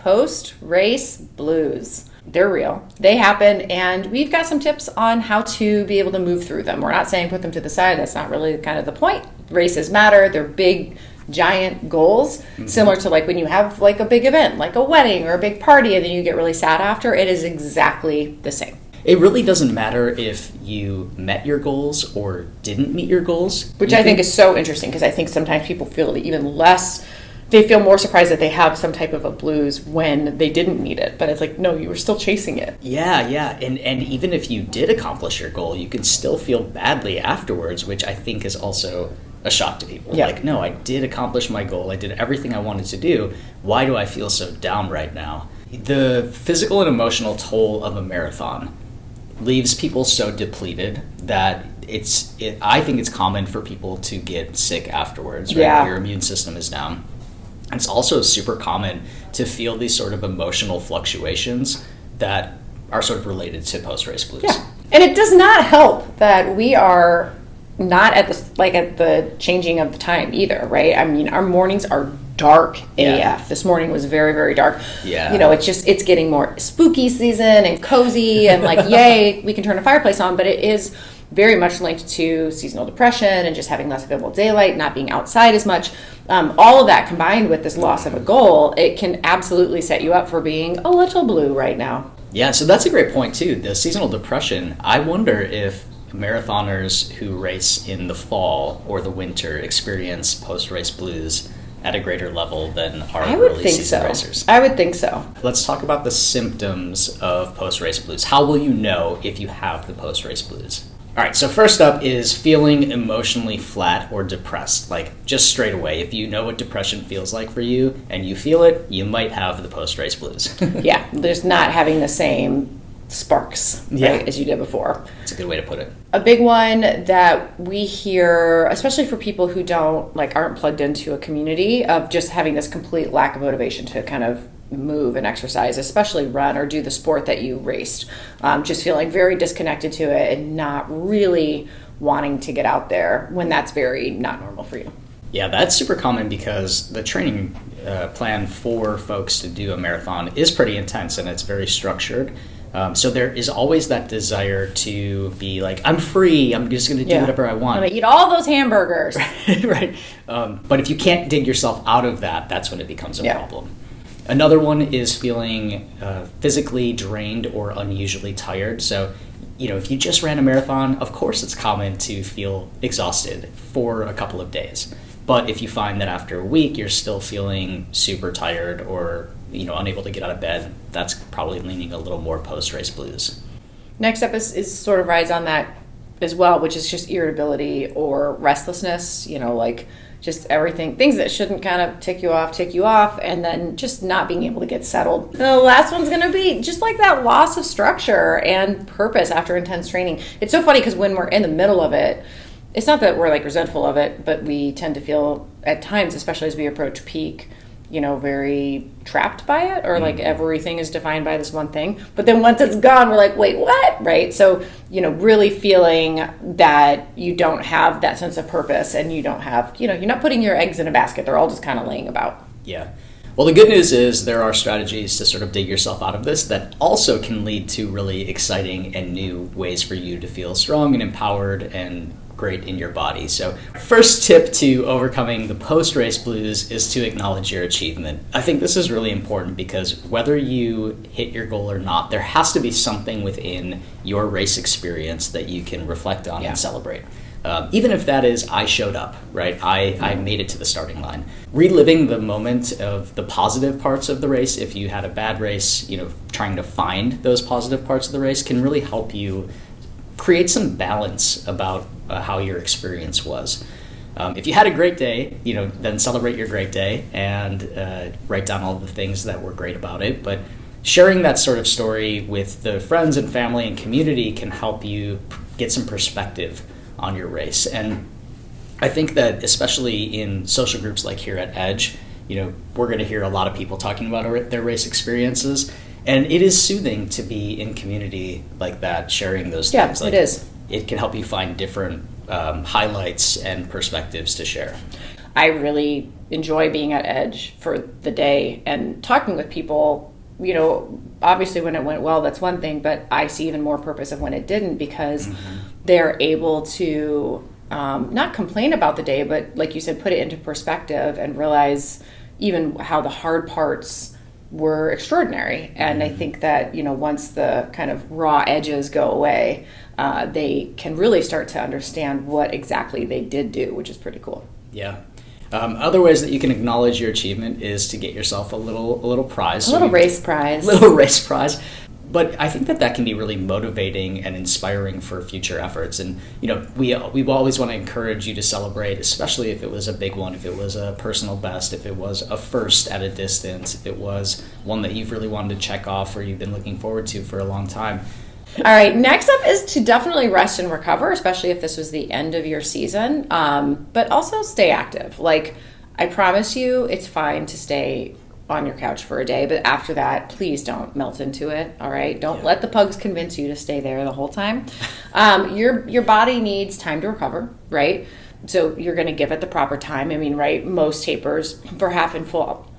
post-race blues. They're real. They happen, and we've got some tips on how to be able to move through them. We're not saying put them to the side. That's not really kind of the point. Races matter. They're big, giant goals, similar to like when you have like a big event, like a wedding or a big party, and then you get really sad after. It is exactly the same. It really doesn't matter if you met your goals or didn't meet your goals. Which I think is so interesting, because I think sometimes people feel even less, they feel more surprised that they have some type of a blues when they didn't meet it. But it's like, no, you were still chasing it. Yeah. And even if you did accomplish your goal, you can still feel badly afterwards, which I think is also a shock to people. Yeah. Like, no, I did accomplish my goal. I did everything I wanted to do. Why do I feel so down right now? The physical and emotional toll of a marathon leaves people so depleted that I think it's common for people to get sick afterwards, right? Yeah. Your immune system is down. It's also super common to feel these sort of emotional fluctuations that are sort of related to post-race blues. Yeah. And it does not help that we are not at the changing of the time either, right? I mean, our mornings are dark AF. Yeah. This morning was very, very dark. Yeah. You know, it's getting more spooky season and cozy and like, yay, we can turn a fireplace on, but it is very much linked to seasonal depression and just having less available daylight, not being outside as much. All of that combined with this loss of a goal, it can absolutely set you up for being a little blue right now. Yeah, so that's a great point too. The seasonal depression, I wonder if marathoners who race in the fall or the winter experience post-race blues at a greater level than our early season racers. I would think so. Let's talk about the symptoms of post-race blues. How will you know if you have the post-race blues? All right, so first up is feeling emotionally flat or depressed, like just straight away. If you know what depression feels like for you and you feel it, you might have the post-race blues. Yeah, there's not having the same sparks, right, as you did before. That's a good way to put it. A big one that we hear, especially for people who aren't plugged into a community, of just having this complete lack of motivation to kind of move and exercise, especially run or do the sport that you raced. Just feeling very disconnected to it and not really wanting to get out there when that's very not normal for you. Yeah, that's super common because the training plan for folks to do a marathon is pretty intense and it's very structured. So there is always that desire to be like, I'm free, I'm just going to do whatever I want. I'm going to eat all those hamburgers. Right. But if you can't dig yourself out of that, that's when it becomes a problem. Another one is feeling physically drained or unusually tired. So, if you just ran a marathon, of course it's common to feel exhausted for a couple of days. But if you find that after a week you're still feeling super tired or unable to get out of bed, that's probably leaning a little more post-race blues. Next up is sort of rides on that as well, which is just irritability or restlessness, like just everything, things that shouldn't kind of tick you off, and then just not being able to get settled. The last one's going to be just like that loss of structure and purpose after intense training. It's so funny because when we're in the middle of it, it's not that we're like resentful of it, but we tend to feel at times, especially as we approach peak, very trapped by it, or like everything is defined by this one thing. But then once it's gone, we're like, wait, what? Right? So, really feeling that you don't have that sense of purpose and you don't have, you're not putting your eggs in a basket. They're all just kind of laying about. Yeah. Well, the good news is there are strategies to sort of dig yourself out of this that also can lead to really exciting and new ways for you to feel strong and empowered and great in your body. So first tip to overcoming the post-race blues is to acknowledge your achievement. I think this is really important because whether you hit your goal or not, there has to be something within your race experience that you can reflect on and celebrate. Even if that is, I showed up, right? I made it to the starting line. Reliving the moment of the positive parts of the race, if you had a bad race, trying to find those positive parts of the race can really help you create some balance about how your experience was. If you had a great day, then celebrate your great day and write down all the things that were great about it. But sharing that sort of story with the friends and family and community can help you get some perspective on your race. And I think that especially in social groups like here at Edge, we're going to hear a lot of people talking about their race experiences. And it is soothing to be in community like that, sharing those things. Yeah, it is. It can help you find different highlights and perspectives to share. I really enjoy being at Edge for the day and talking with people. Obviously when it went well, that's one thing, but I see even more purpose of when it didn't, because they're able to not complain about the day, but like you said, put it into perspective and realize even how the hard parts were extraordinary. And I think that, once the kind of raw edges go away, they can really start to understand what exactly they did do, which is pretty cool. Yeah. Other ways that you can acknowledge your achievement is to get yourself a little prize. Race prize. Little race prize. But I think that can be really motivating and inspiring for future efforts. And, we always want to encourage you to celebrate, especially if it was a big one, if it was a personal best, if it was a first at a distance, if it was one that you've really wanted to check off or you've been looking forward to for a long time. All right, next up is to definitely rest and recover, especially if this was the end of your season, but also stay active. Like, I promise you, it's fine to stay on your couch for a day, but after that, please don't melt into it, all right? Don't let the pugs convince you to stay there the whole time. Your body needs time to recover, right? So you're going to give it the proper time. I mean, right, most tapers for half and full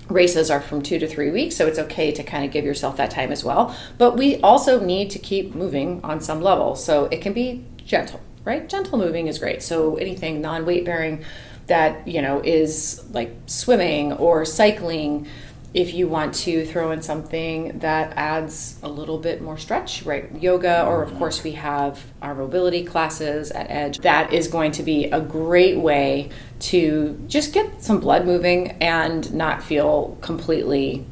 races are from 2 to 3 weeks, so it's okay to kind of give yourself that time as well. But we also need to keep moving on some level, so it can be gentle, right? Gentle moving is great. So anything non-weight bearing that, is like swimming or cycling. If you want to throw in something that adds a little bit more stretch, right? Yoga, or of course we have our mobility classes at Edge. That is going to be a great way to just get some blood moving and not feel completely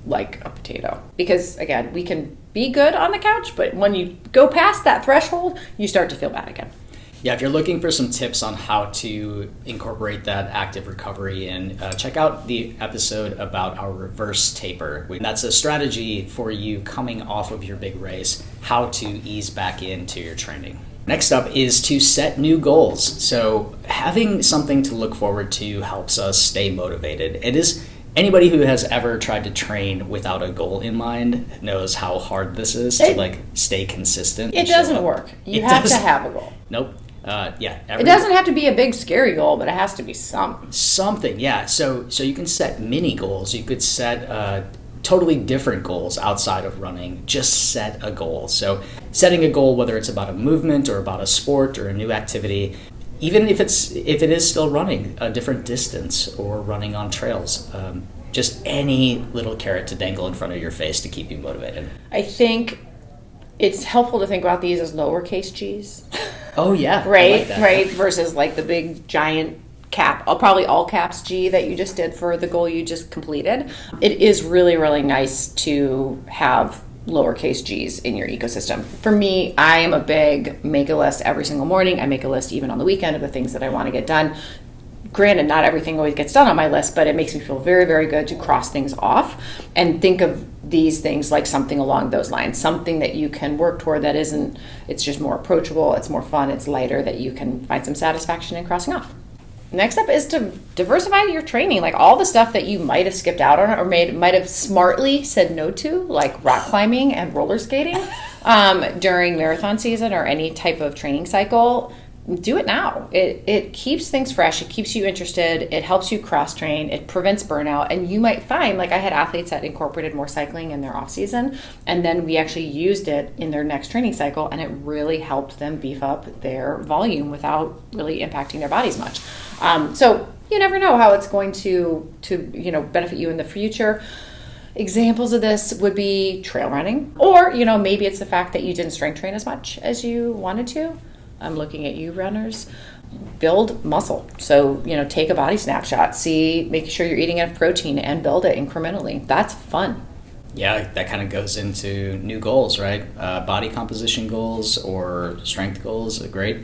like a potato. Because again, we can be good on the couch, but when you go past that threshold, you start to feel bad again. Yeah, if you're looking for some tips on how to incorporate that active recovery in, check out the episode about our reverse taper. That's a strategy for you coming off of your big race, how to ease back into your training. Next up is to set new goals. So having something to look forward to helps us stay motivated. It is anybody who has ever tried to train without a goal in mind knows how hard this is to stay consistent. It doesn't work. You have to have a goal. Nope. It doesn't have to be a big scary goal, but it has to be something. Yeah. So you can set mini goals. You could set totally different goals outside of running. Just set a goal. So setting a goal, whether it's about a movement or about a sport or a new activity, even if it is still running a different distance or running on trails, just any little carrot to dangle in front of your face to keep you motivated. I think it's helpful to think about these as lowercase g's. Oh yeah, right, right. Versus like the big giant cap, probably all caps G that you just did for the goal you just completed. It is really, really nice to have lowercase g's in your ecosystem. For me, I am a big make a list every single morning. I make a list even on the weekend of the things that I want to get done. Granted, not everything always gets done on my list, but it makes me feel very, very good to cross things off and think of these things like something along those lines, something that you can work toward that isn't, it's just more approachable, it's more fun, it's lighter, that you can find some satisfaction in crossing off. Next up is to diversify your training, like all the stuff that you might have skipped out on or might have smartly said no to, like rock climbing and roller skating during marathon season or any type of training cycle. Do it now. It keeps things fresh. It keeps you interested. It helps you cross train. It prevents burnout. And you might find, like I had athletes that incorporated more cycling in their off season, and then we actually used it in their next training cycle, and it really helped them beef up their volume without really impacting their bodies much. So you never know how it's going to benefit you in the future. Examples of this would be trail running, or maybe it's the fact that you didn't strength train as much as you wanted to. I'm looking at you runners. Build muscle. So, take a body snapshot, make sure you're eating enough protein and build it incrementally. That's fun. Yeah, that kind of goes into new goals, right? Body composition goals or strength goals are great.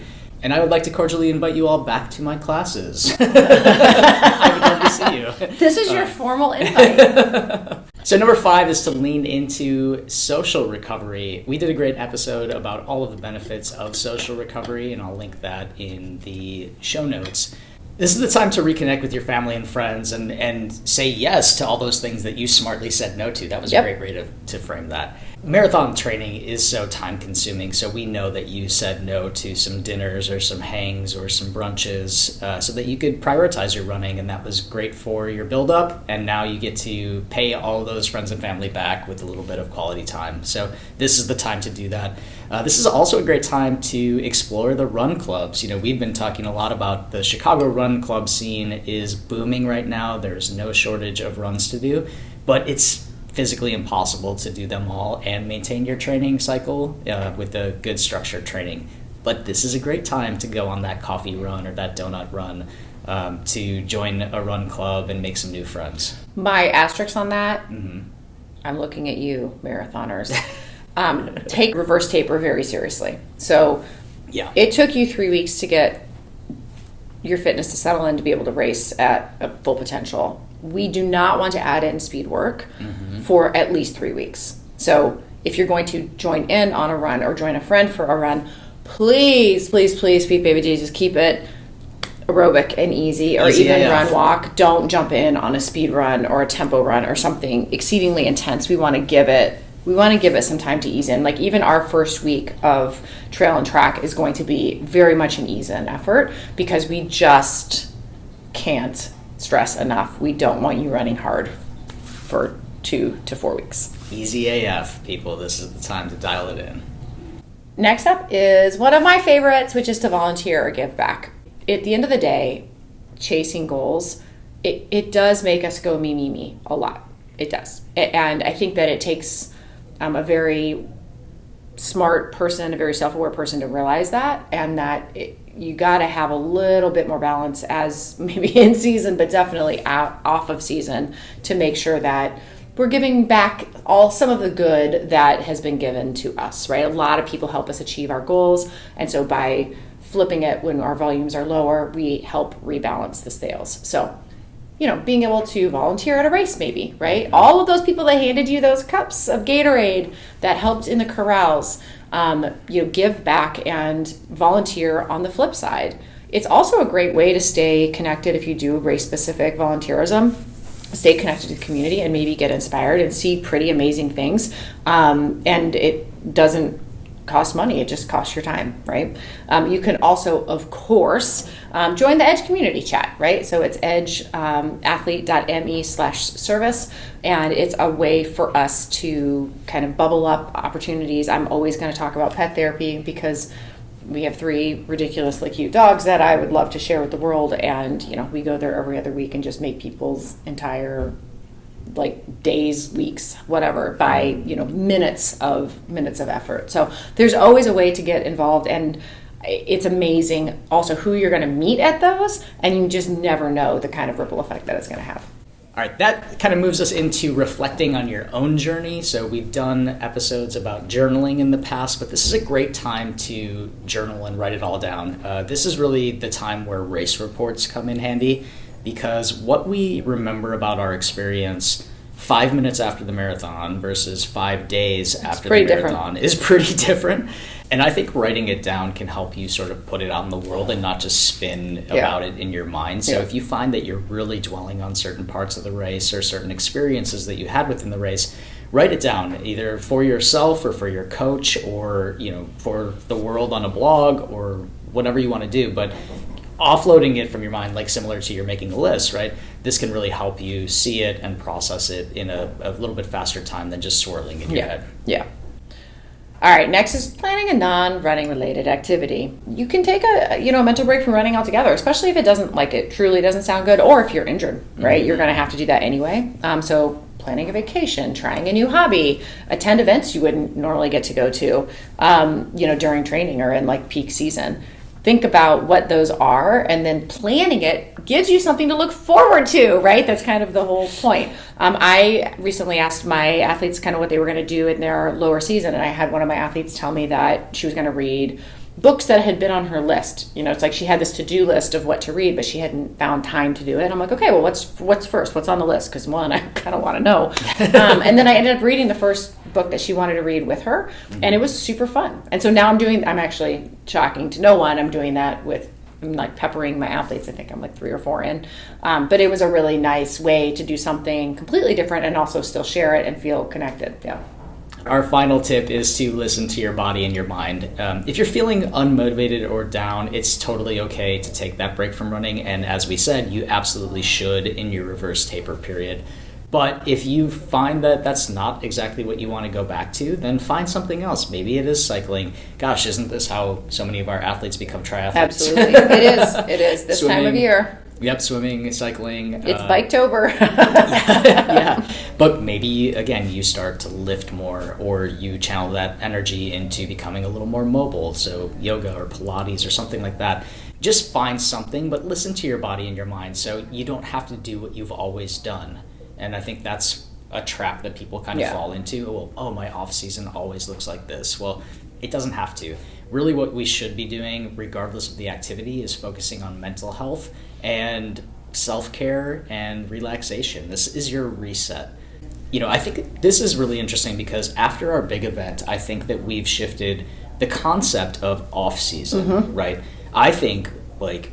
And I would like to cordially invite you all back to my classes. I would love to see you. This is your formal invite. So number 5 is to lean into social recovery. We did a great episode about all of the benefits of social recovery, and I'll link that in the show notes. This is the time to reconnect with your family and friends and say yes to all those things that you smartly said no to. That was a great way to frame that. Marathon training is so time consuming, so we know that you said no to some dinners or some hangs or some brunches so that you could prioritize your running, and that was great for your build up, and now you get to pay all of those friends and family back with a little bit of quality time. So this is the time to do that. This is also a great time to explore the run clubs. We've been talking a lot about the Chicago run club scene is booming right now. There's no shortage of runs to do, but it's physically impossible to do them all and maintain your training cycle with a good structured training. But this is a great time to go on that coffee run or that donut run, to join a run club and make some new friends. My asterisk on that, I'm looking at you, marathoners. Take reverse taper very seriously. So it took you 3 weeks to get your fitness to settle in to be able to race at a full potential. We do not want to add in speed work for at least 3 weeks. So if you're going to join in on a run or join a friend for a run, please, please, please, sweet baby Jesus, keep it aerobic and easy, or even run walk. Don't jump in on a speed run or a tempo run or something exceedingly intense. We want to give it some time to ease in. Like even our first week of trail and track is going to be very much an ease in effort because we just can't stress enough. We don't want you running hard for 2 to 4 weeks. Easy AF, people. This is the time to dial it in. Next up is one of my favorites, which is to volunteer or give back. At the end of the day, chasing goals, it does make us go me, me, me a lot. It does. And I think that it takes a very smart person, a very self-aware person to realize that, and that you got to have a little bit more balance as maybe in season, but definitely off of season, to make sure that we're giving back some of the good that has been given to us, right? A lot of people help us achieve our goals, and so by flipping it when our volumes are lower, we help rebalance the scales. So being able to volunteer at a race maybe, right? All of those people that handed you those cups of Gatorade that helped in the corrals, give back and volunteer on the flip side. It's also a great way to stay connected if you do race-specific volunteerism, stay connected to the community and maybe get inspired and see pretty amazing things. And it doesn't cost money, it just costs your time, right? You can also, of course, join the Edge community chat, right? So it's edgeathlete.me/service, and it's a way for us to kind of bubble up opportunities. I'm always going to talk about pet therapy because we have 3 ridiculously cute dogs that I would love to share with the world, and we go there every other week and just make people's entire days, weeks, whatever, by minutes of effort. So there's always a way to get involved, and it's amazing also who you're going to meet at those, and you just never know the kind of ripple effect that it's going to have. All right, that kind of moves us into reflecting on your own journey. So we've done episodes about journaling in the past, but this is a great time to journal and write it all down. This is really the time where race reports come in handy, because what we remember about our experience 5 minutes after the marathon versus 5 days after the marathon is pretty different. And I think writing it down can help you sort of put it out in the world and not just spin about it in your mind. So if you find that you're really dwelling on certain parts of the race or certain experiences that you had within the race, write it down, either for yourself or for your coach or for the world on a blog or whatever you want to do. But offloading it from your mind, like similar to you're making a list, right? This can really help you see it and process it in a little bit faster time than just swirling in your head. Yeah. All right, next is planning a non-running related activity. You can take a mental break from running altogether, especially if it truly doesn't sound good, or if you're injured, right? You're going to have to do that anyway. So planning a vacation, trying a new hobby, attend events you wouldn't normally get to go to, during training or in peak season. Think about what those are, and then planning it gives you something to look forward to, right? That's kind of the whole point. I recently asked my athletes kind of what they were going to do in their lower season, and I had one of my athletes tell me that she was going to read books that had been on her list. It's like she had this to-do list of what to read, but she hadn't found time to do it. And I'm like, okay, well, what's first? What's on the list? Because one, I kind of want to know. And then I ended up reading the first book that she wanted to read with her, and it was super fun. And so now I'm actually, shocking to no one, I'm doing that with I'm like peppering my athletes. I think I'm like 3 or 4 in. But it was a really nice way to do something completely different and also still share it and feel connected. Yeah. Our final tip is to listen to your body and your mind. If you're feeling unmotivated or down, it's totally okay to take that break from running. And as we said, you absolutely should in your reverse taper period. But if you find that that's not exactly what you want to go back to, then find something else. Maybe it is cycling. Gosh, isn't this how so many of our athletes become triathletes? Absolutely. It is. It is this Swimming, time of year. Yep, swimming, cycling. It's Biketober. Yeah. But maybe, again, you start to lift more, or you channel that energy into becoming a little more mobile. So yoga or Pilates or something like that. Just find something, but listen to your body and your mind so you don't have to do what you've always done. And I think that's a trap that people kind of fall into. Well, oh, my off season always looks like this. Well, it doesn't have to. Really what we should be doing, regardless of the activity, is focusing on mental health and self-care and relaxation. This is your reset. I think this is really interesting because after our big event, I think that we've shifted the concept of off season, right? I think like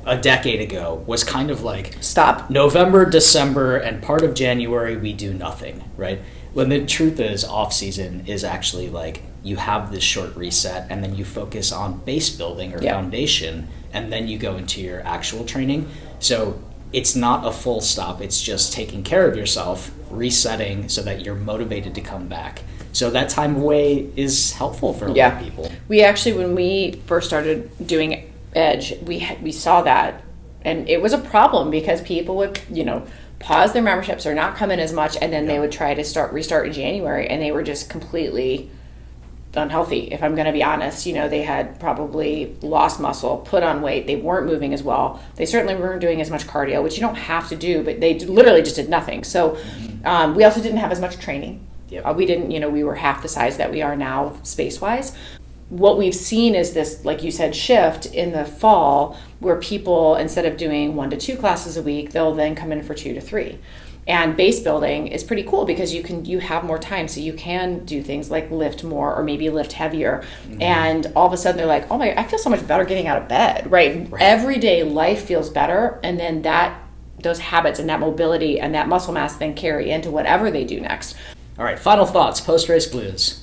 a decade ago was kind of like stop November, December, and part of January we do nothing, right? When the truth is off season is actually like you have this short reset and then you focus on base building or foundation and then you go into your actual training. So it's not a full stop, it's just taking care of yourself, resetting so that you're motivated to come back. So that time away is helpful for a lot of people. We actually, when we first started doing Edge, we saw that, and it was a problem because people would pause their memberships or not come in as much, and then they would try to restart in January, and they were just completely unhealthy. If I'm going to be honest, they had probably lost muscle, put on weight, they weren't moving as well, they certainly weren't doing as much cardio, which you don't have to do, but they literally just did nothing. So we also didn't have as much training. We didn't, we were half the size that we are now space-wise. What we've seen is this, like you said, shift in the fall where people, instead of doing 1 to 2 classes a week, they'll then come in for 2 to 3. And base building is pretty cool because you have more time, so you can do things like lift more or maybe lift heavier. And all of a sudden they're like, oh my, I feel so much better getting out of bed, right? Everyday life feels better, and then those habits and that mobility and that muscle mass then carry into whatever they do next. All right, final thoughts, post-race blues.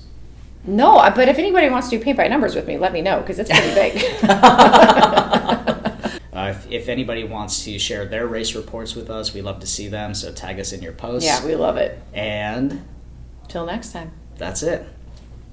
No, but if anybody wants to do paint by numbers with me, let me know because it's pretty big. If anybody wants to share their race reports with us, we love to see them. So tag us in your posts. Yeah, we love it. And till next time. That's it.